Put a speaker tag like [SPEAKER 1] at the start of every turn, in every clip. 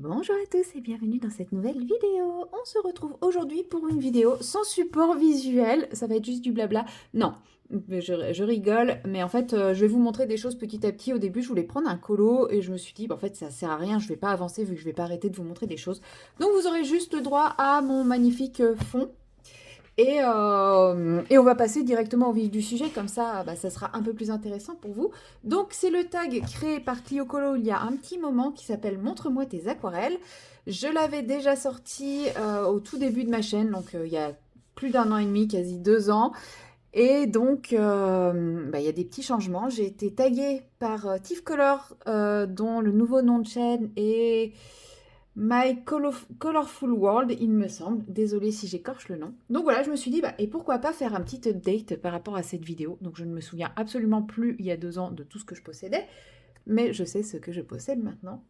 [SPEAKER 1] Bonjour à tous et bienvenue dans cette nouvelle vidéo. On se retrouve aujourd'hui pour une vidéo sans support visuel. Ça va être juste du blabla. Non, je rigole, mais en fait, je vais vous montrer des choses petit à petit. Au début, je voulais prendre un colo et je me suis dit, bah, en fait, ça sert à rien. Je vais pas avancer vu que je vais pas arrêter de vous montrer des choses. Donc, vous aurez juste le droit à mon magnifique fond. Et on va passer directement au vif du sujet, comme ça, bah, ça sera un peu plus intéressant pour vous. Donc, c'est le tag créé par Clio Colo il y a un petit moment qui s'appelle Montre-moi tes aquarelles. Je l'avais déjà sorti au tout début de ma chaîne, donc il y a plus d'un an et demi, quasi 2 ans. Et donc, bah, il y a des petits changements. J'ai été taguée par Tiff Color, dont le nouveau nom de chaîne est Colorful World, il me semble. Désolée si j'écorche le nom. Donc voilà, je me suis dit, bah, et pourquoi pas faire un petit update par rapport à cette vidéo. Donc je ne me souviens absolument plus, il y a 2 ans, de tout ce que je possédais, mais je sais ce que je possède maintenant.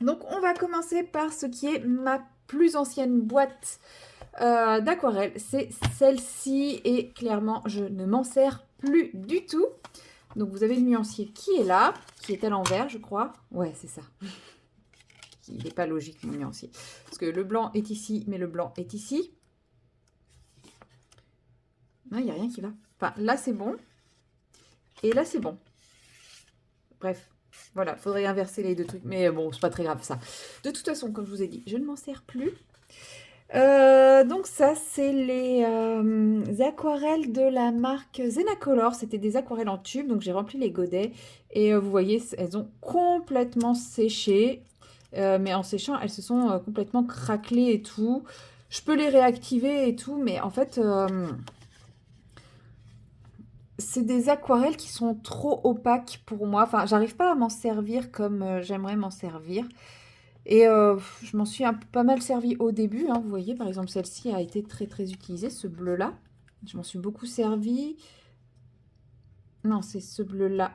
[SPEAKER 1] Donc on va commencer par ce qui est ma plus ancienne boîte d'aquarelle. C'est celle-ci, et clairement, je ne m'en sers plus du tout. Donc vous avez le nuancier qui est là, qui est à l'envers, je crois. Ouais, c'est ça. Il n'est pas logique, mon nuancier. Parce que le blanc est ici, mais le blanc est ici. Non, il n'y a rien qui va. Enfin, là, c'est bon. Et là, c'est bon. Bref, voilà, faudrait inverser les deux trucs. Mais bon, c'est pas très grave, ça. De toute façon, comme je vous ai dit, je ne m'en sers plus. Donc ça, c'est les aquarelles de la marque Zenacolor. C'était des aquarelles en tube, donc j'ai rempli les godets. Et vous voyez, elles ont complètement séché. Mais en séchant, elles se sont complètement craquelées et tout. Je peux les réactiver et tout, mais en fait, c'est des aquarelles qui sont trop opaques pour moi. Enfin, j'arrive pas à m'en servir comme j'aimerais m'en servir. Et je m'en suis pas mal servi au début, hein. Vous voyez, par exemple, celle-ci a été très très utilisée, ce bleu-là. Je m'en suis beaucoup servi. Non, c'est ce bleu-là.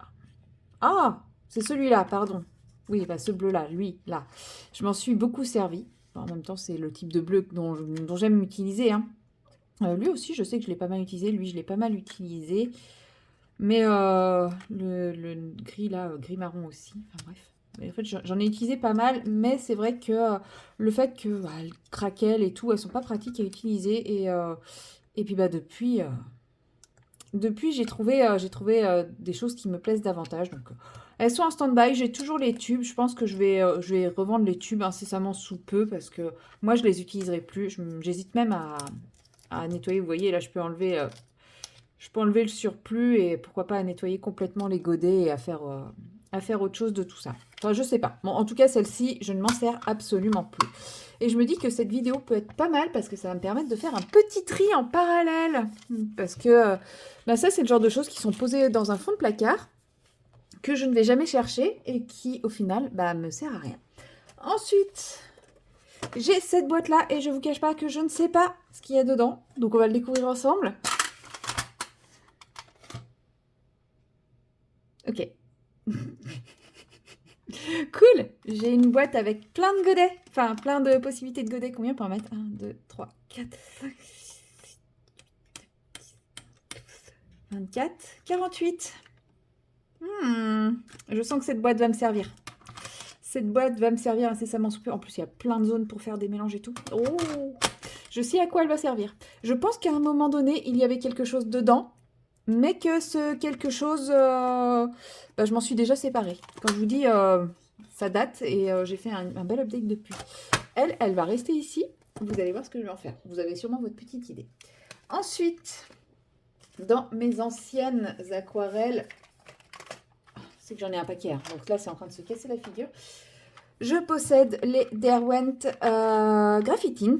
[SPEAKER 1] Ah, c'est celui-là, pardon. Oui, bah ce bleu-là, lui, là. Je m'en suis beaucoup servi. En même temps, c'est le type de bleu dont j'aime utiliser, hein. Lui aussi, je sais que je l'ai pas mal utilisé. Lui, je l'ai pas mal utilisé. Mais le gris, là, gris-marron aussi. Enfin bref. Mais en fait, j'en ai utilisé pas mal. Mais c'est vrai que le fait que bah, elles craquellent et tout, elles sont pas pratiques à utiliser. Et puis, bah, depuis, j'ai trouvé des choses qui me plaisent davantage. Donc, elles sont en stand-by. J'ai toujours les tubes. Je pense que je vais revendre les tubes incessamment sous peu parce que moi, je les utiliserai plus. J'hésite même à nettoyer. Vous voyez, là, je peux enlever le surplus et pourquoi pas à nettoyer complètement les godets et à faire autre chose de tout ça. Enfin, je sais pas. Bon, en tout cas, celle-ci, je ne m'en sers absolument plus. Et je me dis que cette vidéo peut être pas mal parce que ça va me permettre de faire un petit tri en parallèle. Parce que bah ça, c'est le genre de choses qui sont posées dans un fond de placard que je ne vais jamais chercher et qui, au final, bah, me sert à rien. Ensuite, j'ai cette boîte-là et je vous cache pas que je ne sais pas ce qu'il y a dedans. Donc, on va le découvrir ensemble. Ok. Cool. J'ai une boîte avec plein de godets. Enfin, plein de possibilités de godets. Combien on peut en mettre? 1, 2, 3, 4, 5, 24, 48. Je sens que cette boîte va me servir. Cette boîte va me servir incessamment sous peu. En plus, il y a plein de zones pour faire des mélanges et tout. Oh, je sais à quoi elle va servir. Je pense qu'à un moment donné, il y avait quelque chose dedans, mais que ce quelque chose, bah, je m'en suis déjà séparée. Quand je vous dis, ça date et j'ai fait un bel update depuis. Elle va rester ici. Vous allez voir ce que je vais en faire. Vous avez sûrement votre petite idée. Ensuite, dans mes anciennes aquarelles, c'est que j'en ai un paquet, hein. Donc là, c'est en train de se casser la figure. Je possède les Derwent Graphitint.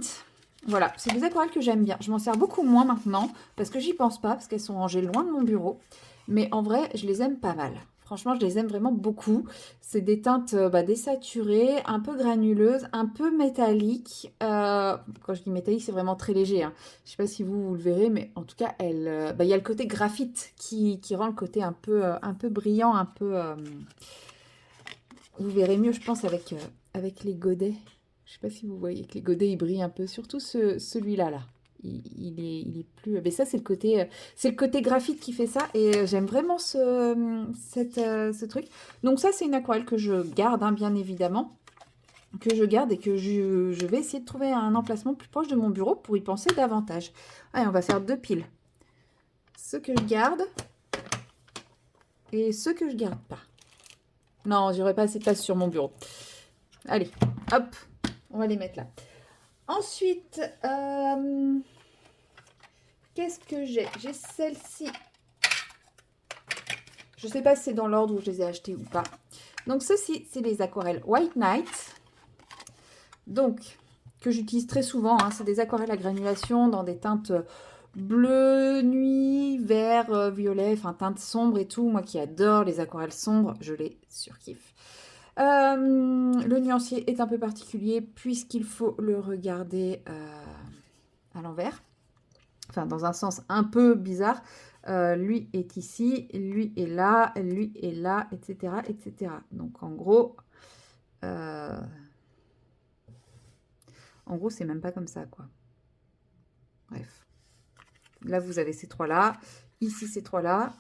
[SPEAKER 1] Voilà, c'est des aquarelles que j'aime bien. Je m'en sers beaucoup moins maintenant parce que j'y pense pas, parce qu'elles sont rangées loin de mon bureau. Mais en vrai, je les aime pas mal. Franchement, je les aime vraiment beaucoup. C'est des teintes désaturées, un peu granuleuses, un peu métalliques. Quand je dis métallique, c'est vraiment très léger, hein. Je sais pas si vous le verrez, mais en tout cas, il y a le côté graphite qui rend le côté un peu brillant, un peu... vous verrez mieux, je pense, avec les godets. Je sais pas si vous voyez que les godets, ils brillent un peu. Surtout celui-là, là. Il est plus... Mais ça, c'est le côté graphite qui fait ça. Et j'aime vraiment ce truc. Donc ça, c'est une aquarelle que je garde, hein, bien évidemment. que je garde et que je vais essayer de trouver un emplacement plus proche de mon bureau pour y penser davantage. Allez, on va faire 2 piles. Ceux que je garde et ceux que je garde pas. Non, j'aurais pas assez de place sur mon bureau. Allez, hop, on va les mettre là. Ensuite, qu'est-ce que j'ai? J'ai celle-ci. Je ne sais pas si c'est dans l'ordre où je les ai achetées ou pas. Donc, ceci, c'est les aquarelles White Night. Donc, que j'utilise très souvent. Hein. C'est des aquarelles à granulation dans des teintes bleu, nuit, vert, violet, enfin teintes sombres et tout. Moi qui adore les aquarelles sombres, je les surkiffe. Le nuancier est un peu particulier puisqu'il faut le regarder à l'envers. Enfin, dans un sens un peu bizarre. Lui est ici, lui est là, etc., etc. Donc, en gros, c'est même pas comme ça, quoi. Bref. Là, vous avez ces trois-là. Ici, ces trois-là.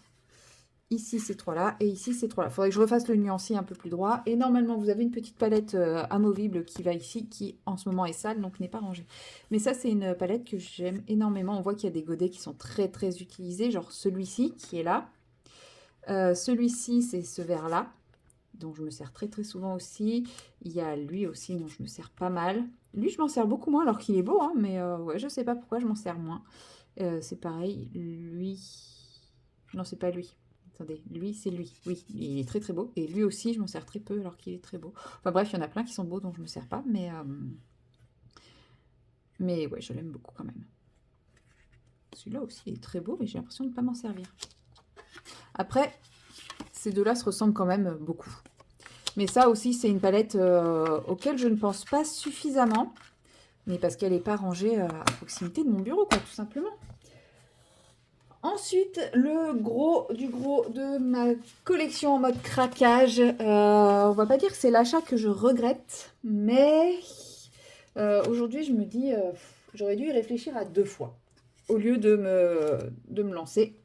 [SPEAKER 1] Ici, ces trois-là. Et ici, ces trois-là. Il faudrait que je refasse le nuancier un peu plus droit. Et normalement, vous avez une petite palette amovible qui va ici, qui en ce moment est sale, donc n'est pas rangée. Mais ça, c'est une palette que j'aime énormément. On voit qu'il y a des godets qui sont très, très utilisés. Genre celui-ci qui est là. Celui-ci, c'est ce vert-là, dont je me sers très, très souvent aussi. Il y a lui aussi, dont je me sers pas mal. Lui, je m'en sers beaucoup moins, alors qu'il est beau, hein, mais ouais, je sais pas pourquoi je m'en sers moins. C'est pareil, lui... Non, c'est pas lui. Attendez, lui, c'est lui. Oui, il est très très beau. Et lui aussi, je m'en sers très peu alors qu'il est très beau. Enfin bref, il y en a plein qui sont beaux dont je me sers pas, mais ouais, je l'aime beaucoup quand même. Celui-là aussi il est très beau, mais j'ai l'impression de ne pas m'en servir. Après, ces deux-là se ressemblent quand même beaucoup. Mais ça aussi, c'est une palette auquel je ne pense pas suffisamment. Mais parce qu'elle n'est pas rangée à proximité de mon bureau, quoi, tout simplement. Ensuite, le gros du gros de ma collection en mode craquage. On va pas dire que c'est l'achat que je regrette, mais aujourd'hui, je me dis, j'aurais dû y réfléchir à 2 fois au lieu de me lancer.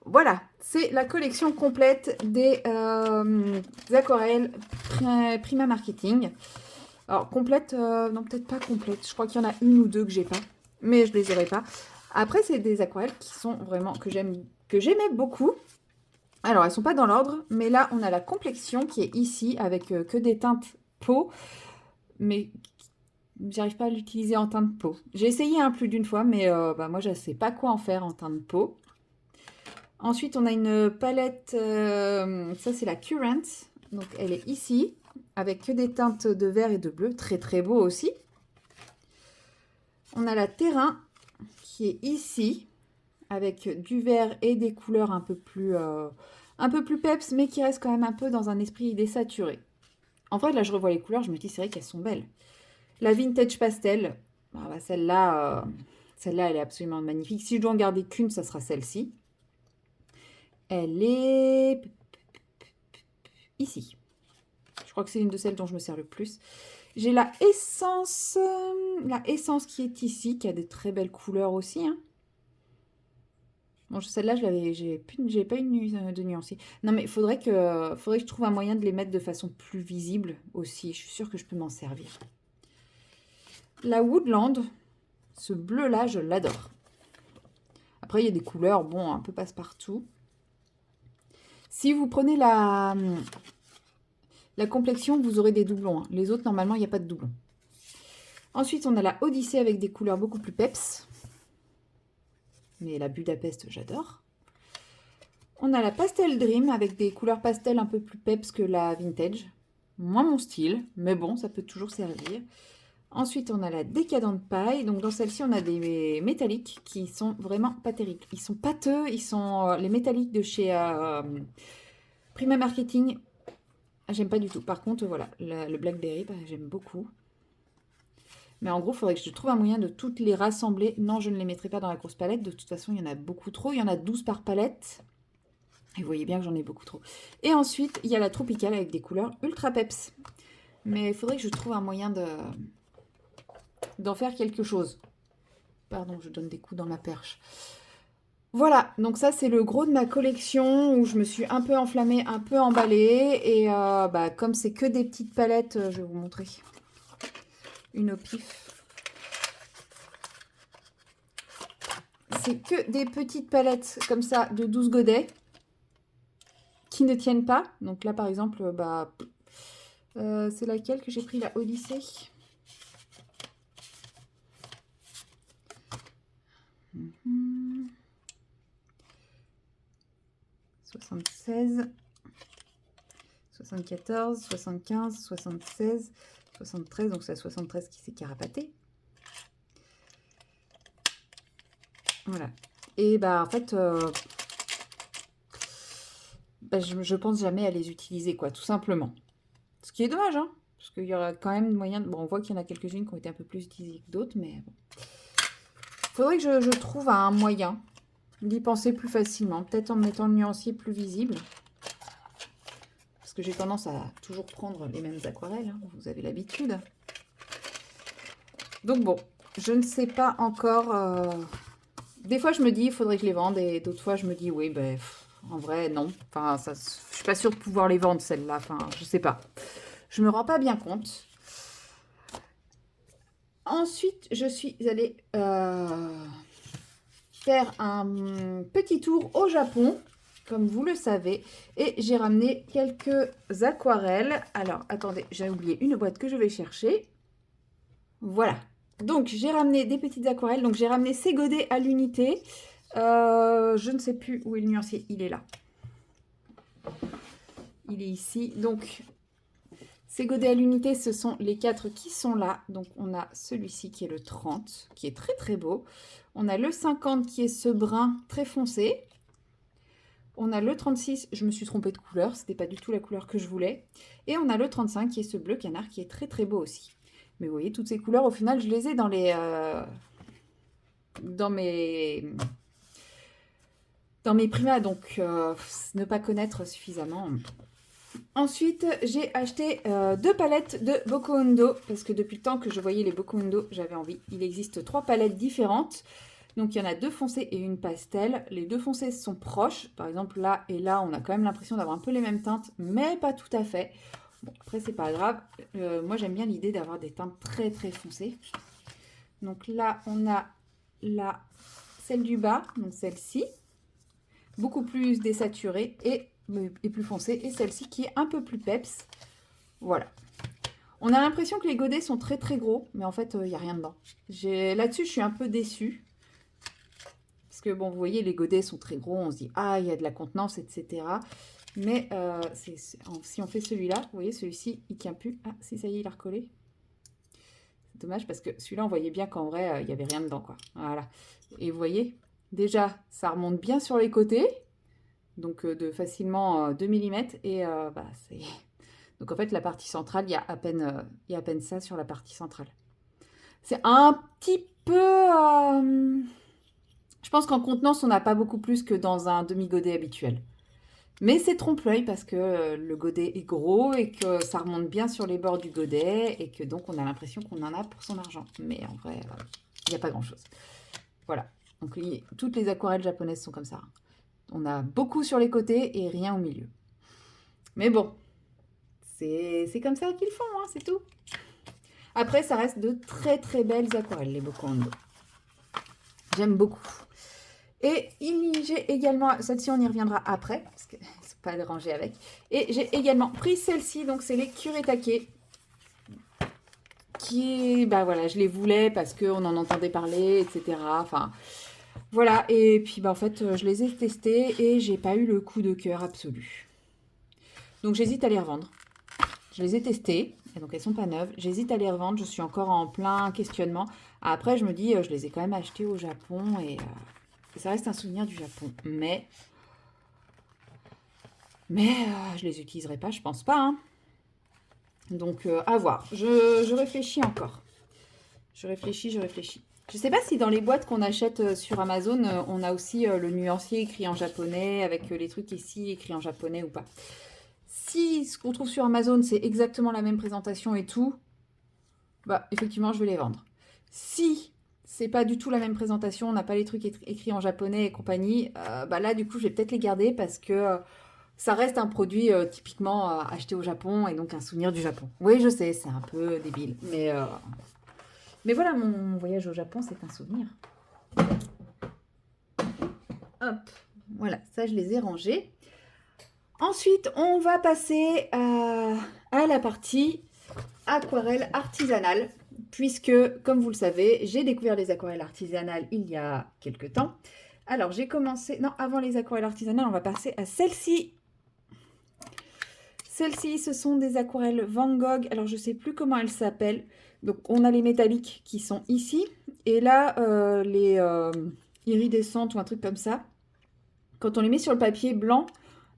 [SPEAKER 1] Voilà, c'est la collection complète des aquarelles Prima Marketing. Alors, complète, non, peut-être pas complète. Je crois qu'il y en a une ou deux que j'ai pas, mais je les aurai pas. Après, c'est des aquarelles qui sont vraiment, que j'aimais beaucoup. Alors, elles sont pas dans l'ordre, mais là, on a la complexion qui est ici, avec que des teintes peau, mais j'arrive pas à l'utiliser en teinte peau. J'ai essayé plus d'une fois, mais moi, je sais pas quoi en faire en teinte peau. Ensuite, on a une palette, ça c'est la Current, donc elle est ici, avec que des teintes de vert et de bleu, très très beau aussi. On a la Terrain, qui est ici, avec du vert et des couleurs un peu plus peps, mais qui reste quand même un peu dans un esprit désaturé. En fait, là je revois les couleurs, je me dis c'est vrai qu'elles sont belles. La Vintage Pastel, celle-là, elle est absolument magnifique. Si je dois en garder qu'une, ça sera celle-ci. Elle est ici. Je crois que c'est une de celles dont je me sers le plus. J'ai la essence qui est ici, qui a des très belles couleurs aussi. Hein. Bon, celle-là, j'ai pas une de nuancier. Non, mais faudrait que je trouve un moyen de les mettre de façon plus visible aussi. Je suis sûre que je peux m'en servir. La Woodland, ce bleu-là, je l'adore. Après, il y a des couleurs, bon, un peu passe-partout. Si vous prenez la complexion, vous aurez des doublons. Hein. Les autres, normalement, il n'y a pas de doublons. Ensuite, on a la Odyssée avec des couleurs beaucoup plus peps. Mais la Budapest, j'adore. On a la Pastel Dream avec des couleurs pastel un peu plus peps que la Vintage. Moins mon style, mais bon, ça peut toujours servir. Ensuite, on a la Decadent Pie. Donc, dans celle-ci, on a des métalliques qui sont vraiment pas terribles. Ils sont pâteux. Ils sont les métalliques de chez Prima Marketing. J'aime pas du tout. Par contre, voilà, le Blackberry, j'aime beaucoup. Mais en gros, il faudrait que je trouve un moyen de toutes les rassembler. Non, je ne les mettrai pas dans la grosse palette. De toute façon, il y en a beaucoup trop. Il y en a 12 par palette. Et vous voyez bien que j'en ai beaucoup trop. Et ensuite, il y a la Tropicale avec des couleurs ultra peps. Mais il faudrait que je trouve un moyen d'en faire quelque chose. Pardon, je donne des coups dans ma perche. Voilà, donc ça c'est le gros de ma collection où je me suis un peu enflammée, un peu emballée. Et bah, comme c'est que des petites palettes, je vais vous montrer une au pif. C'est que des petites palettes comme ça de 12 godets qui ne tiennent pas. Donc là par exemple, bah, c'est laquelle que j'ai pris, la Odyssée. Mmh. 76, 74, 75, 76, 73, donc c'est la 73 qui s'est carapaté. Voilà. Et bah en fait, bah, je pense jamais à les utiliser, quoi, tout simplement. Ce qui est dommage, hein, parce qu'il y aura quand même moyen de... Bon, on voit qu'il y en a quelques-unes qui ont été un peu plus utilisées que d'autres, mais bon. Faudrait que je trouve un moyen d'y penser plus facilement, peut-être en mettant le nuancier plus visible. Parce que j'ai tendance à toujours prendre les mêmes aquarelles, hein, vous avez l'habitude. Donc bon, je ne sais pas encore... Des fois, je me dis, il faudrait que je les vende, et d'autres fois, je me dis, oui, ben, en vrai, non. Enfin, ça, je suis pas sûre de pouvoir les vendre, celles-là. Enfin, je sais pas. Je me rends pas bien compte. Ensuite, je suis allée faire un petit tour au Japon, comme vous le savez, et j'ai ramené quelques aquarelles. Alors, attendez, j'ai oublié une boîte que je vais chercher. Voilà. Donc, j'ai ramené des petites aquarelles. Donc, j'ai ramené ces godets à l'unité. Je ne sais plus où est le nuancier. Il est là. Il est ici. Donc, ces godets à l'unité, ce sont les 4 qui sont là. Donc, on a celui-ci qui est le 30, qui est très très beau. On a le 50 qui est ce brun très foncé. On a le 36, je me suis trompée de couleur, c'était pas du tout la couleur que je voulais. Et on a le 35 qui est ce bleu canard qui est très très beau aussi. Mais vous voyez, toutes ces couleurs, au final, je les ai dans les... dans mes primas, donc ne pas connaître suffisamment. Ensuite, j'ai acheté 2 palettes de Boko Hondo, parce que depuis le temps que je voyais les Boko Hondo, j'avais envie. Il existe 3 palettes différentes. Donc, il y en a 2 foncées et une pastel. Les 2 foncées sont proches. Par exemple, là et là, on a quand même l'impression d'avoir un peu les mêmes teintes, mais pas tout à fait. Bon, après, c'est pas grave. Moi, j'aime bien l'idée d'avoir des teintes très, très foncées. Donc là, on a celle du bas, donc celle-ci, beaucoup plus désaturée et plus foncée. Et celle-ci qui est un peu plus peps. Voilà. On a l'impression que les godets sont très, très gros, mais en fait, il n'y a rien dedans. Là-dessus, je suis un peu déçue. Parce que, bon, vous voyez, les godets sont très gros, on se dit, ah, il y a de la contenance, etc. Mais si on fait celui-là, vous voyez, celui-ci, il ne tient plus. Ah, si, ça y est, il a recollé. C'est dommage parce que celui-là, on voyait bien qu'en vrai, il n'y avait rien dedans, quoi. Voilà. Et vous voyez, déjà, ça remonte bien sur les côtés, donc de facilement 2 mm. Et bah, c'est... Donc, en fait, la partie centrale, il y a à peine ça sur la partie centrale. C'est un petit peu... Je pense qu'en contenance, on n'a pas beaucoup plus que dans un demi-godet habituel. Mais c'est trompe-l'œil parce que le godet est gros et que ça remonte bien sur les bords du godet et que donc on a l'impression qu'on en a pour son argent. Mais en vrai, il n'y a pas grand-chose. Voilà. Donc toutes les aquarelles japonaises sont comme ça. On a beaucoup sur les côtés et rien au milieu. Mais bon, c'est comme ça qu'ils font, hein, c'est tout. Après, ça reste de très très belles aquarelles, les Boko Hondo. J'aime beaucoup. Et j'ai également, celle-ci on y reviendra après, parce que c'est pas de ranger avec. Et j'ai également pris celle-ci, donc c'est les Kuretake, qui est, bah voilà, je les voulais parce qu'on en entendait parler, etc. Enfin, voilà, et puis bah en fait, je les ai testées et j'ai pas eu le coup de cœur absolu. Donc j'hésite à les revendre. Je les ai testées, et donc elles sont pas neuves. J'hésite à les revendre, je suis encore en plein questionnement. Après, je me dis, je les ai quand même achetées au Japon et ça reste un souvenir du Japon. Mais je les utiliserai pas, je pense pas. Hein. Donc, à voir. Je réfléchis encore. Je réfléchis. Je sais pas si dans les boîtes qu'on achète sur Amazon, on a aussi le nuancier écrit en japonais, avec les trucs ici écrits en japonais ou pas. Si ce qu'on trouve sur Amazon, c'est exactement la même présentation et tout, bah, effectivement, je vais les vendre. Si c'est pas du tout la même présentation, on n'a pas les trucs écrits en japonais et compagnie. Bah là, du coup, je vais peut-être les garder parce que ça reste un produit typiquement acheté au Japon et donc un souvenir du Japon. Oui, je sais, c'est un peu débile, mais voilà, mon voyage au Japon, c'est un souvenir. Hop, voilà, ça, je les ai rangés. Ensuite, on va passer à la partie aquarelle artisanale, puisque, comme vous le savez, j'ai découvert les aquarelles artisanales il y a quelques temps. Alors, j'ai commencé... Non, avant les aquarelles artisanales, on va passer à celle-ci. Celles-ci, ce sont des aquarelles Van Gogh. Alors, je ne sais plus comment elles s'appellent. Donc, on a les métalliques qui sont ici. Et là, les iridescentes ou un truc comme ça. Quand on les met sur le papier blanc,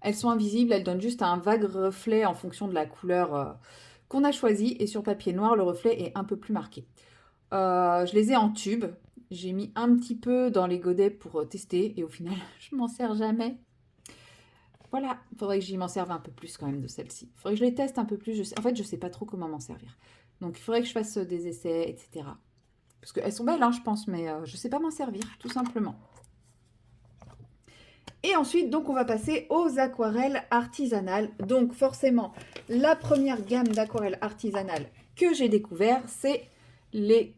[SPEAKER 1] elles sont invisibles. Elles donnent juste un vague reflet en fonction de la couleur qu'on a choisie. Et sur papier noir, le reflet est un peu plus marqué. Je les ai en tube. J'ai mis un petit peu dans les godets pour tester. Et au final, je m'en sers jamais. Voilà, il faudrait que j'y m'en serve un peu plus quand même de celle-ci. Il faudrait que je les teste un peu plus. En fait, je ne sais pas trop comment m'en servir. Donc, il faudrait que je fasse des essais, etc. Parce qu'elles sont belles, hein, je pense, mais je ne sais pas m'en servir, tout simplement. Et ensuite, donc, on va passer aux aquarelles artisanales. Donc, forcément, la première gamme d'aquarelles artisanales que j'ai découvert, c'est les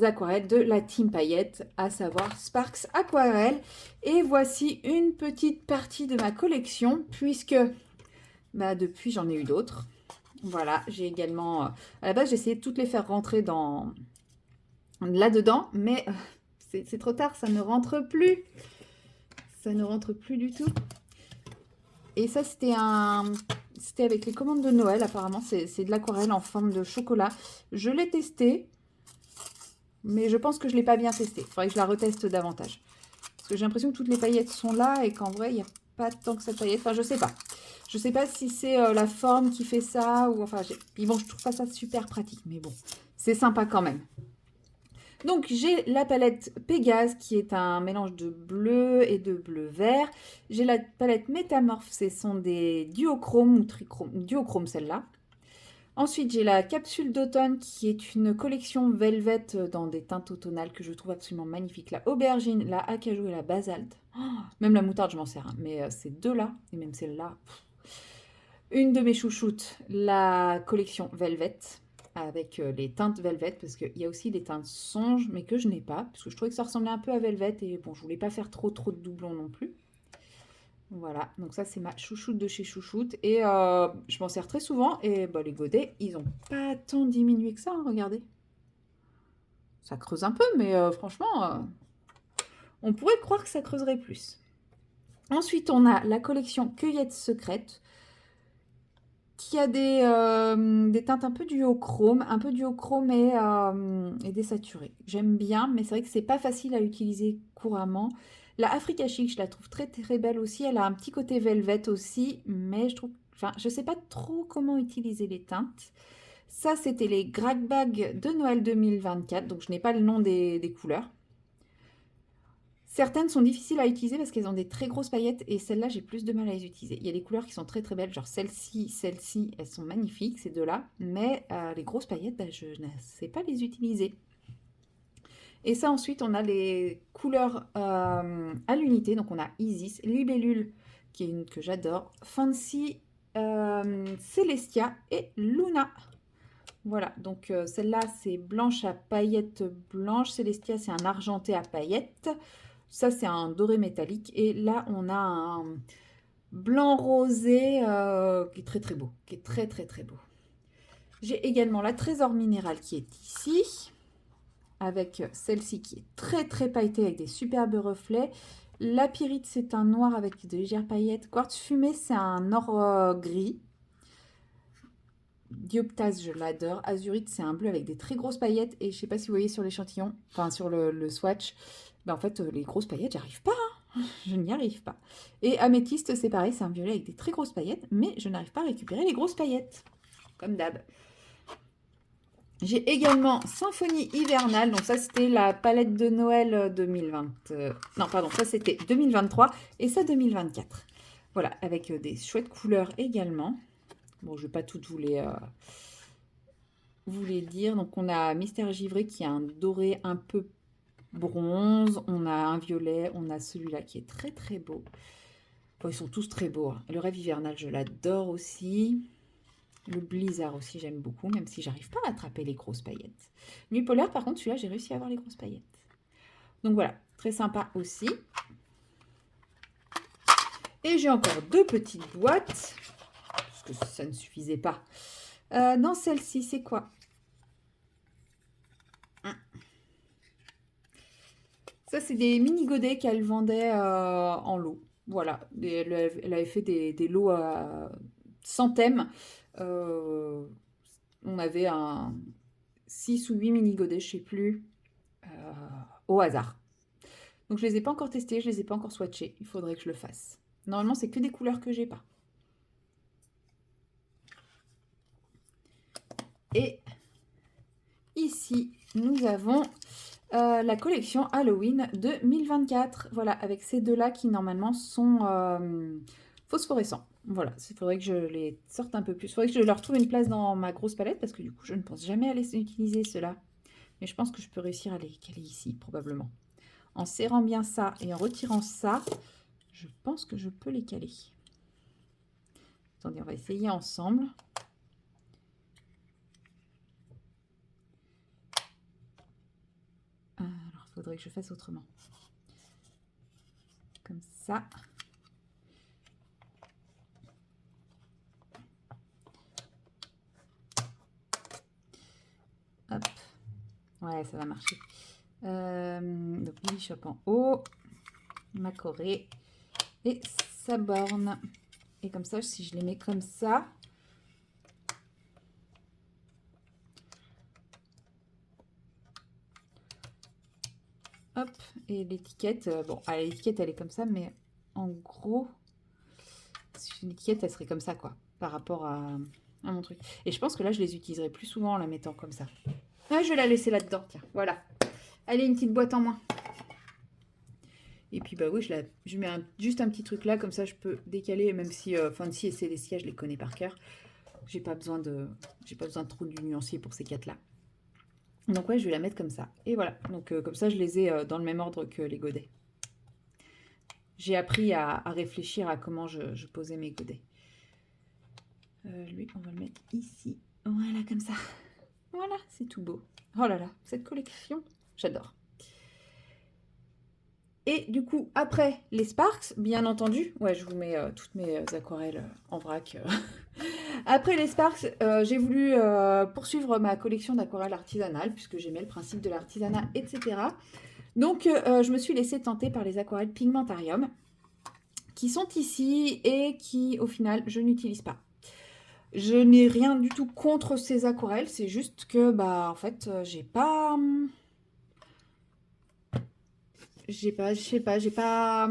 [SPEAKER 1] aquarelles de la Team Paillette, à savoir Sparks Aquarelle. Et voici une petite partie de ma collection, puisque depuis, j'en ai eu d'autres. Voilà, j'ai également... à la base, j'ai essayé de toutes les faire rentrer là-dedans, mais c'est trop tard, ça ne rentre plus. Ça ne rentre plus du tout. Et ça, c'était avec les commandes de Noël, apparemment. C'est de l'aquarelle en forme de chocolat. Je l'ai testé, mais je pense que je ne l'ai pas bien testé. Il faudrait que je la reteste davantage. Parce que j'ai l'impression que toutes les paillettes sont là et qu'en vrai, il n'y a pas tant que ça de paillettes. Enfin, je sais pas. Je sais pas si c'est la forme qui fait ça ou enfin... Puis bon, je trouve pas ça super pratique, mais bon, c'est sympa quand même. Donc, j'ai la palette Pégase qui est un mélange de bleu et de bleu vert. J'ai la palette Métamorphe, ce sont des duochromes ou trichromes, duochromes celle-là. Ensuite, j'ai la capsule d'automne qui est une collection velvet dans des teintes automnales que je trouve absolument magnifique. La aubergine, la acajou et la basalte. Oh, même la moutarde, je m'en sers, hein, mais ces deux-là, et même celle-là. Une de mes chouchoutes, la collection velvet avec les teintes velvet, parce qu'il y a aussi des teintes songe, mais que je n'ai pas, parce que je trouvais que ça ressemblait un peu à velvet, et bon, je voulais pas faire trop de doublons non plus. Voilà, donc ça c'est ma chouchoute de chez Chouchoute, et je m'en sers très souvent, et les godets, ils ont pas tant diminué que ça, hein, regardez. Ça creuse un peu, mais franchement, on pourrait croire que ça creuserait plus. Ensuite, on a la collection Cueillette Secrète, qui a des teintes un peu duochrome, et désaturées. J'aime bien, mais c'est vrai que c'est pas facile à utiliser couramment. La Africa Chic, je la trouve très très belle aussi. Elle a un petit côté velvet aussi, mais je trouve, enfin, je sais pas trop comment utiliser les teintes. Ça, c'était les Grag Bag de Noël 2024, donc je n'ai pas le nom des couleurs. Certaines sont difficiles à utiliser parce qu'elles ont des très grosses paillettes et celles-là, j'ai plus de mal à les utiliser. Il y a des couleurs qui sont très très belles, genre celle-ci, elles sont magnifiques, ces deux-là. Mais les grosses paillettes, je ne sais pas les utiliser. Et ça, ensuite, on a les couleurs à l'unité. Donc, on a Isis, Libellule, qui est une que j'adore, Fancy, Celestia et Luna. Voilà, donc celle-là, c'est blanche à paillettes blanches. Celestia, c'est un argenté à paillettes. Ça, c'est un doré métallique. Et là, on a un blanc rosé qui est très très beau. Qui est très très très beau. J'ai également la trésor minérale qui est ici. Avec celle-ci qui est très très pailletée avec des superbes reflets. La pyrite, c'est un noir avec de légères paillettes. Quartz fumé, c'est un or gris. Dioptase, je l'adore. Azurite, c'est un bleu avec des très grosses paillettes. Et je ne sais pas si vous voyez sur l'échantillon, enfin sur le swatch, en fait, les grosses paillettes, j'arrive pas. Hein. Je n'y arrive pas. Et améthyste, c'est pareil, c'est un violet avec des très grosses paillettes, mais je n'arrive pas à récupérer les grosses paillettes. Comme d'hab. J'ai également Symphonie hivernale. Donc ça, c'était la palette de Noël 2020. Non, pardon, ça c'était 2023 et ça 2024. Voilà, avec des chouettes couleurs également. Bon, je ne vais pas toutes vous les dire. Donc, on a Mystère Givré qui a un doré un peu bronze, on a un violet, on a celui-là qui est très très beau. Bon, ils sont tous très beaux, hein. Le rêve hivernal, je l'adore aussi. Le blizzard aussi, j'aime beaucoup, même si j'arrive pas à attraper les grosses paillettes. Nuit polaire, par contre, celui-là, j'ai réussi à avoir les grosses paillettes. Donc voilà, très sympa aussi. Et j'ai encore 2 petites boîtes, parce que ça ne suffisait pas. Dans celle-ci, c'est quoi? Ça, c'est des mini godets qu'elle vendait en lot. Voilà, elle avait fait des lots sans thème. On avait 6 ou 8 mini godets, je sais plus, au hasard. Donc je les ai pas encore testés, je les ai pas encore swatchés. Il faudrait que je le fasse. Normalement, c'est que des couleurs que j'ai pas. Et ici, nous avons la collection Halloween 2024. Voilà, avec ces deux-là qui normalement sont phosphorescents. Voilà, il faudrait que je les sorte un peu plus. Il faudrait que je leur trouve une place dans ma grosse palette parce que du coup, je ne pense jamais à les utiliser ceux-là. Mais je pense que je peux réussir à les caler ici, probablement. En serrant bien ça et en retirant ça, je pense que je peux les caler. Attendez, on va essayer ensemble. Alors, il faudrait que je fasse autrement. Comme ça. Hop. Ouais, ça va marcher. Donc, Billy Shop en haut. Ma Corée. Et sa borne. Et comme ça, si je les mets comme ça, hop, et l'étiquette, bon, l'étiquette elle est comme ça, mais en gros, si j'ai une étiquette, elle serait comme ça, quoi, par rapport à mon truc. Et je pense que là, je les utiliserai plus souvent en la mettant comme ça. Ah, je vais la laisser là-dedans, tiens, voilà. Allez, une petite boîte en moins. Et puis, bah oui, je mets juste un petit truc là, comme ça, je peux décaler, même si Fancy et Célestia, je les connais par cœur. J'ai pas besoin de trop du nuancier pour ces quatre-là. Donc ouais, je vais la mettre comme ça. Et voilà, donc comme ça, je les ai dans le même ordre que les godets. J'ai appris à réfléchir à comment je posais mes godets. Lui, on va le mettre ici. Voilà, comme ça. Voilà, c'est tout beau. Oh là là, cette collection, j'adore. Et du coup, après les Sparks, bien entendu, ouais, je vous mets toutes mes aquarelles en vrac. Après les Sparks, j'ai voulu poursuivre ma collection d'aquarelles artisanales, puisque j'aimais le principe de l'artisanat, etc. Donc, je me suis laissée tenter par les aquarelles Pigmentarium, qui sont ici et qui, au final, je n'utilise pas. Je n'ai rien du tout contre ces aquarelles, c'est juste que, bah, en fait, j'ai pas... je sais pas, j'ai pas...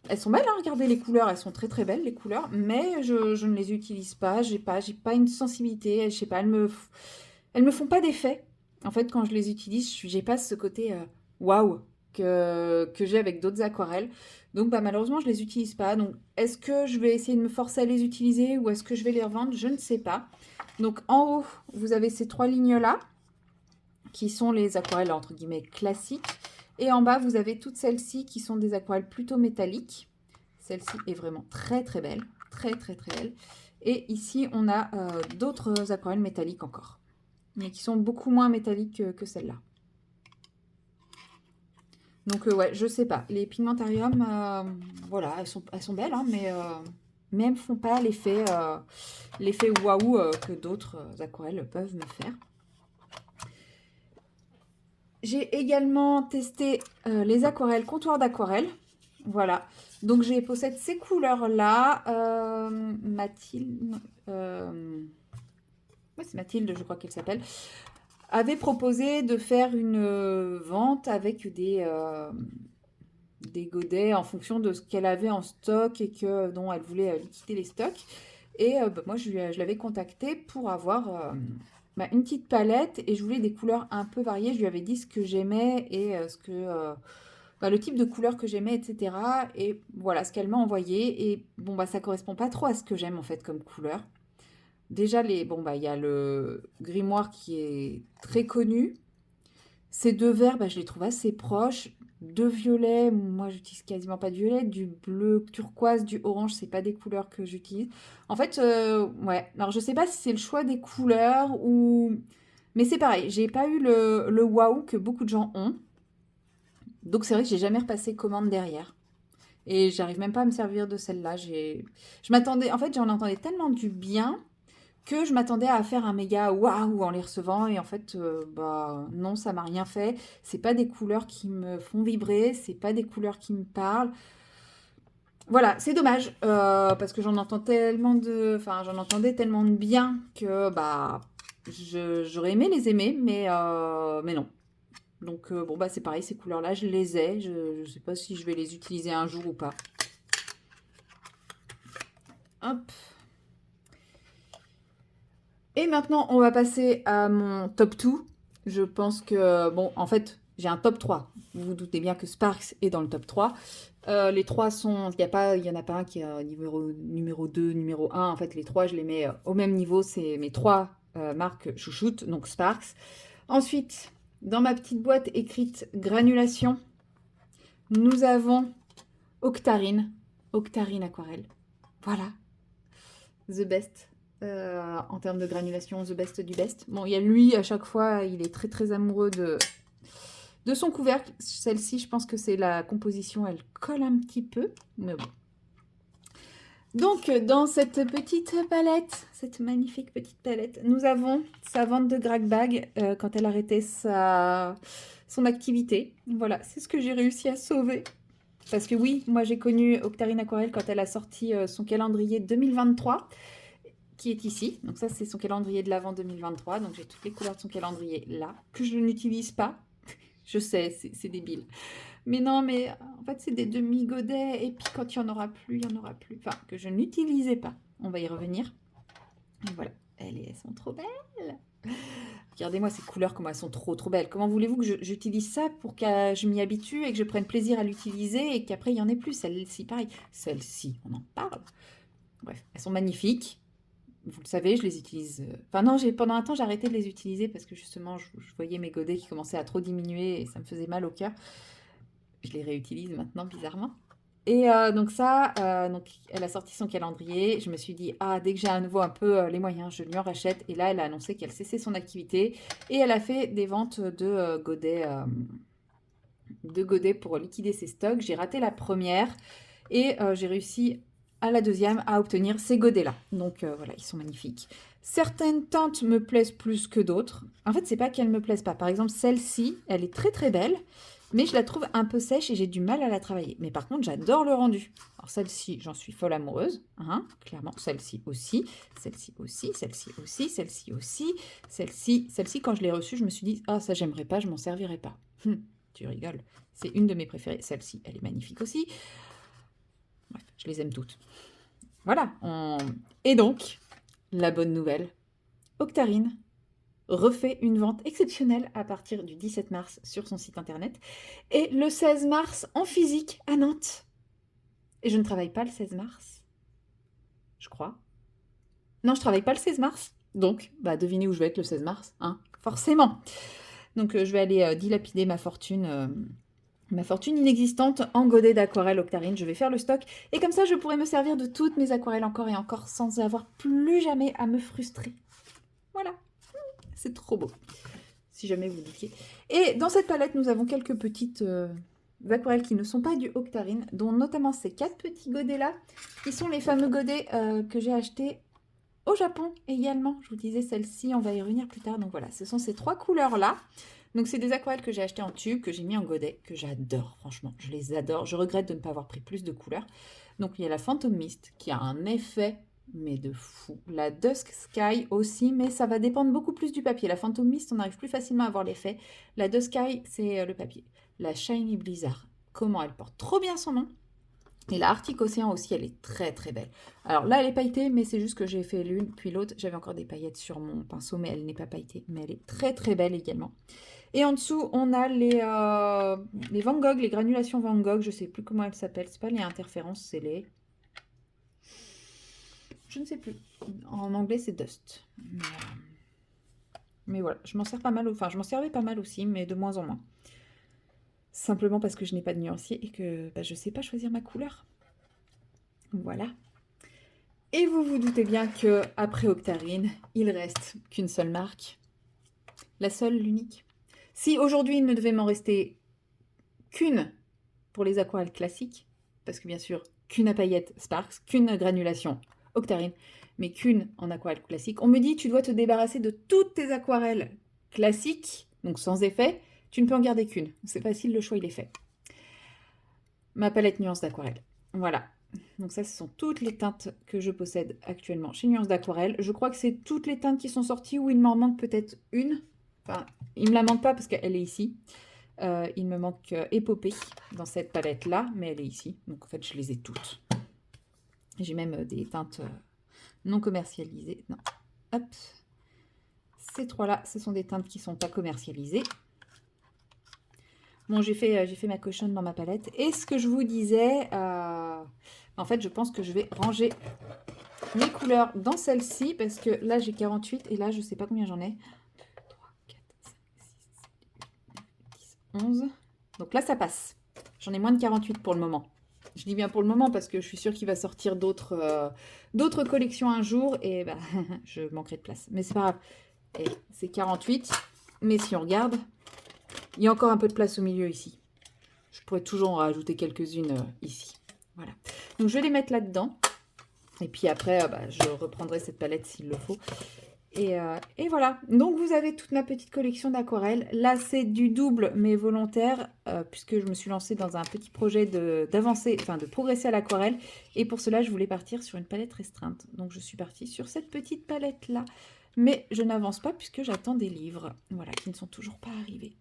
[SPEAKER 1] Elles sont belles, hein, regardez les couleurs, elles sont très très belles les couleurs, mais je ne les utilise pas, j'ai pas une sensibilité, je sais pas, elles me font pas d'effet. En fait, quand je les utilise, j'ai pas ce côté waouh que j'ai avec d'autres aquarelles. Donc bah, malheureusement, je les utilise pas. Donc est-ce que je vais essayer de me forcer à les utiliser ou est-ce que je vais les revendre? Je ne sais pas. Donc en haut, vous avez ces 3 lignes-là, qui sont les aquarelles entre guillemets classiques. Et en bas, vous avez toutes celles-ci qui sont des aquarelles plutôt métalliques. Celle-ci est vraiment très très belle, très très très belle. Et ici, on a d'autres aquarelles métalliques encore, mais qui sont beaucoup moins métalliques que celle-là. Donc ouais, je sais pas. Les pigmentarium, voilà, elles sont belles, hein, mais elles ne font pas l'effet waouh que d'autres aquarelles peuvent me faire. J'ai également testé les aquarelles, comptoir d'aquarelle. Voilà. Donc, je possède ces couleurs-là. Mathilde. Ouais, c'est Mathilde, je crois qu'elle s'appelle. Avait proposé de faire une vente avec des godets en fonction de ce qu'elle avait en stock et dont elle voulait liquider les stocks. Et bah, moi, je l'avais contactée pour avoir une petite palette et je voulais des couleurs un peu variées. Je lui avais dit ce que j'aimais et le type de couleur que j'aimais, etc. Et voilà ce qu'elle m'a envoyé. Et bon, bah, ça correspond pas trop à ce que j'aime en fait comme couleur. Déjà, il y a le grimoire qui est très connu. Ces deux verts, bah, je les trouve assez proches. Deux violets, moi j'utilise quasiment pas de violet. Du bleu turquoise, du orange, c'est pas des couleurs que j'utilise. En fait, ouais. Alors je sais pas si c'est le choix des couleurs ou... Mais c'est pareil, j'ai pas eu le waouh que beaucoup de gens ont. Donc c'est vrai que j'ai jamais repassé commande derrière. Et j'arrive même pas à me servir de celle-là. Je m'attendais, en fait, j'en entendais tellement du bien que je m'attendais à faire un méga waouh en les recevant. Et en fait, bah non, ça m'a rien fait. C'est pas des couleurs qui me font vibrer, c'est pas des couleurs qui me parlent. Voilà, c'est dommage parce que j'en entendais tellement de bien que bah j'aurais aimé les aimer, mais non. Donc bon bah c'est pareil, ces couleurs-là, je les ai. Je sais pas si je vais les utiliser un jour ou pas. Hop. Et maintenant, on va passer à mon top 2. Je pense que, bon, en fait, j'ai un top 3. Vous vous doutez bien que Sparks est dans le top 3. Les trois sont, il y en a pas un qui est numéro 2, numéro un. En fait, les trois, je les mets au même niveau. C'est mes trois marques chouchoutes, donc Sparks. Ensuite, dans ma petite boîte écrite granulation, nous avons Octarine. Octarine aquarelle. Voilà, the best. En termes de granulation, the best du best. Bon, il y a lui, à chaque fois, il est très très amoureux de son couvercle. Celle-ci, je pense que c'est la composition, elle colle un petit peu, mais bon. Donc, dans cette petite palette, cette magnifique petite palette, nous avons sa vente de Grag Bag quand elle arrêtait son activité. Voilà, c'est ce que j'ai réussi à sauver. Parce que oui, moi j'ai connu Octarine Aquarelle quand elle a sorti son calendrier 2023, qui est ici. Donc ça, c'est son calendrier de l'Avent 2023. Donc j'ai toutes les couleurs de son calendrier là, que je n'utilise pas. Je sais, c'est débile. Mais non, mais en fait, c'est des demi-godets. Et puis quand il n'y en aura plus, il n'y en aura plus. Enfin, que je n'utilisais pas. On va y revenir. Et voilà, elles sont trop belles. Regardez-moi ces couleurs, comment elles sont trop trop belles. Comment voulez-vous que j'utilise ça pour que je m'y habitue et que je prenne plaisir à l'utiliser et qu'après il n'y en ait plus. Celle-ci, pareil. Celle-ci, on en parle. Bref, elles sont magnifiques. Vous le savez, je les utilise. Enfin non, pendant un temps, j'ai arrêté de les utiliser parce que justement, je voyais mes godets qui commençaient à trop diminuer et ça me faisait mal au cœur. Je les réutilise maintenant, bizarrement. Et donc ça, donc elle a sorti son calendrier. Je me suis dit, ah, dès que j'ai à nouveau un peu les moyens, je lui en rachète. Et là, elle a annoncé qu'elle cessait son activité. Et elle a fait des ventes de godets pour liquider ses stocks. J'ai raté la première. Et j'ai réussi à la deuxième à obtenir ces godets-là. Donc voilà, ils sont magnifiques. Certaines teintes me plaisent plus que d'autres. En fait, c'est pas qu'elles me plaisent pas. Par exemple, celle-ci, elle est très très belle, mais je la trouve un peu sèche et j'ai du mal à la travailler. Mais par contre, j'adore le rendu. Alors celle-ci, j'en suis folle amoureuse, hein, clairement. Celle-ci aussi, celle-ci aussi, celle-ci aussi, celle-ci aussi, celle-ci, quand je l'ai reçue, je me suis dit, ah, ça j'aimerais pas, je m'en servirais pas. Tu rigoles. C'est une de mes préférées. Celle-ci, elle est magnifique aussi. Bref, je les aime toutes. Voilà. Et donc, la bonne nouvelle, Octarine refait une vente exceptionnelle à partir du 17 mars sur son site internet et le 16 mars en physique à Nantes. Et je ne travaille pas le 16 mars, je crois. Non, je travaille pas le 16 mars. Donc, bah, devinez où je vais être le 16 mars, hein, forcément. Donc, je vais aller dilapider ma fortune inexistante en godet d'aquarelle Octarine. Je vais faire le stock et comme ça, je pourrai me servir de toutes mes aquarelles encore et encore sans avoir plus jamais à me frustrer. Voilà, c'est trop beau, si jamais vous doutiez. Et dans cette palette, nous avons quelques petites aquarelles qui ne sont pas du Octarine, dont notamment ces 4 petits godets-là, qui sont les fameux godets que j'ai achetés au Japon également. Je vous disais, celle-ci, on va y revenir plus tard. Donc voilà, ce sont ces 3 couleurs-là. Donc c'est des aquarelles que j'ai achetées en tube, que j'ai mis en godet, que j'adore, franchement, je les adore. Je regrette de ne pas avoir pris plus de couleurs. Donc il y a la Phantom Mist qui a un effet, mais de fou. La Dusk Sky aussi, mais ça va dépendre beaucoup plus du papier. La Phantom Mist, on arrive plus facilement à avoir l'effet. La Dusk Sky, c'est le papier. La Shiny Blizzard, comment elle porte trop bien son nom. Et la Arctic Océan aussi, elle est très très belle. Alors là, elle est pailletée, mais c'est juste que j'ai fait l'une puis l'autre. J'avais encore des paillettes sur mon pinceau, mais elle n'est pas pailletée. Mais elle est très très belle également. Et en dessous, on a les Van Gogh, les granulations Van Gogh. Je ne sais plus comment elles s'appellent. C'est pas les interférences, c'est les... Je ne sais plus. En anglais, c'est Dust. Mais voilà, je m'en sers pas mal, enfin je m'en servais pas mal aussi, mais de moins en moins. Simplement parce que je n'ai pas de nuancier et que bah, je ne sais pas choisir ma couleur. Voilà. Et vous vous doutez bien que après Octarine, il reste qu'une seule marque. La seule, l'unique. Si aujourd'hui il ne devait m'en rester qu'une pour les aquarelles classiques, parce que bien sûr, qu'une à paillettes Sparks, qu'une granulation Octarine, mais qu'une en aquarelle classique, on me dit tu dois te débarrasser de toutes tes aquarelles classiques, donc sans effet, tu ne peux en garder qu'une. C'est facile, le choix il est fait. Ma palette Nuances d'aquarelle. Voilà. Donc ça, ce sont toutes les teintes que je possède actuellement chez Nuances d'aquarelle. Je crois que c'est toutes les teintes qui sont sorties où il m'en manque peut-être une. Enfin, il ne me la manque pas parce qu'elle est ici. Il me manque Épopée dans cette palette-là, mais elle est ici. Donc en fait, je les ai toutes. J'ai même des teintes non commercialisées. Non. Hop. Ces trois-là, ce sont des teintes qui ne sont pas commercialisées. Bon, j'ai fait ma cochonne dans ma palette. Et ce que je vous disais, en fait, je pense que je vais ranger mes couleurs dans celle-ci parce que là, j'ai 48 et là, je ne sais pas combien j'en ai. 3, 4, 5, 6, 7, 8, 9, 10, 11. Donc là, ça passe. J'en ai moins de 48 pour le moment. Je dis bien pour le moment parce que je suis sûre qu'il va sortir d'autres collections un jour et bah, je manquerai de place. Mais c'est pas grave. Et c'est 48. Mais si on regarde, il y a encore un peu de place au milieu ici. Je pourrais toujours en rajouter quelques-unes ici. Voilà. Donc je vais les mettre là-dedans. Et puis après, bah, je reprendrai cette palette s'il le faut. Et voilà. Donc vous avez toute ma petite collection d'aquarelles. Là, c'est du double, mais volontaire, puisque je me suis lancée dans un petit projet d'avancer, enfin de progresser à l'aquarelle. Et pour cela, je voulais partir sur une palette restreinte. Donc je suis partie sur cette petite palette-là. Mais je n'avance pas puisque j'attends des livres, voilà, qui ne sont toujours pas arrivés.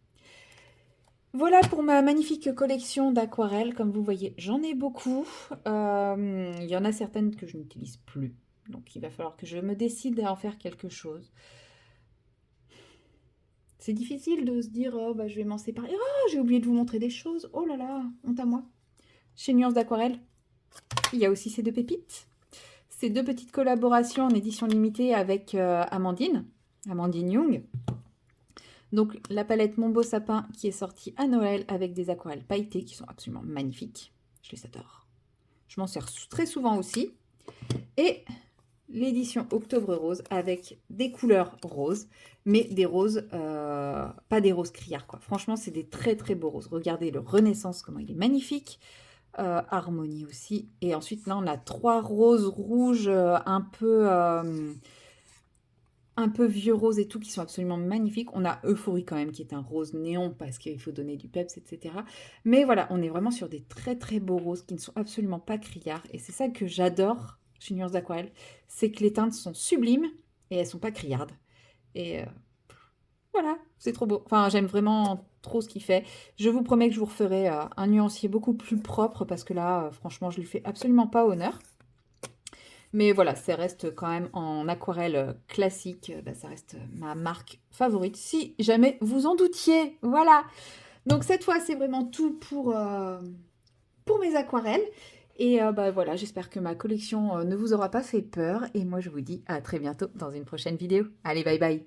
[SPEAKER 1] Voilà pour ma magnifique collection d'aquarelles. Comme vous voyez, j'en ai beaucoup. Il y en a certaines que je n'utilise plus. Donc, il va falloir que je me décide à en faire quelque chose. C'est difficile de se dire, oh, bah, je vais m'en séparer. Oh, j'ai oublié de vous montrer des choses. Oh là là, honte à moi. Chez Nuances d'aquarelle, il y a aussi ces deux pépites. Ces deux petites collaborations en édition limitée avec Amandine Young. Donc la palette Mon Beau Sapin qui est sortie à Noël avec des aquarelles pailletées qui sont absolument magnifiques. Je les adore. Je m'en sers très souvent aussi. Et l'édition Octobre Rose avec des couleurs roses, mais des roses, pas des roses criards quoi. Franchement, c'est des très très beaux roses. Regardez le Renaissance, comment il est magnifique. Harmonie aussi. Et ensuite, là, on a 3 roses rouges un peu vieux rose et tout, qui sont absolument magnifiques. On a Euphorie quand même, qui est un rose néon, parce qu'il faut donner du peps, etc. Mais voilà, on est vraiment sur des très très beaux roses, qui ne sont absolument pas criards. Et c'est ça que j'adore chez Nuances d'aquarelle, c'est que les teintes sont sublimes, et elles sont pas criardes. Et voilà, c'est trop beau. Enfin, j'aime vraiment trop ce qu'il fait. Je vous promets que je vous referai un nuancier beaucoup plus propre, parce que là, franchement, je lui fais absolument pas honneur. Mais voilà, ça reste quand même en aquarelle classique. Bah, ça reste ma marque favorite, si jamais vous en doutiez. Voilà. Donc cette fois, c'est vraiment tout pour mes aquarelles. Et bah, voilà, j'espère que ma collection ne vous aura pas fait peur. Et moi, je vous dis à très bientôt dans une prochaine vidéo. Allez, bye bye.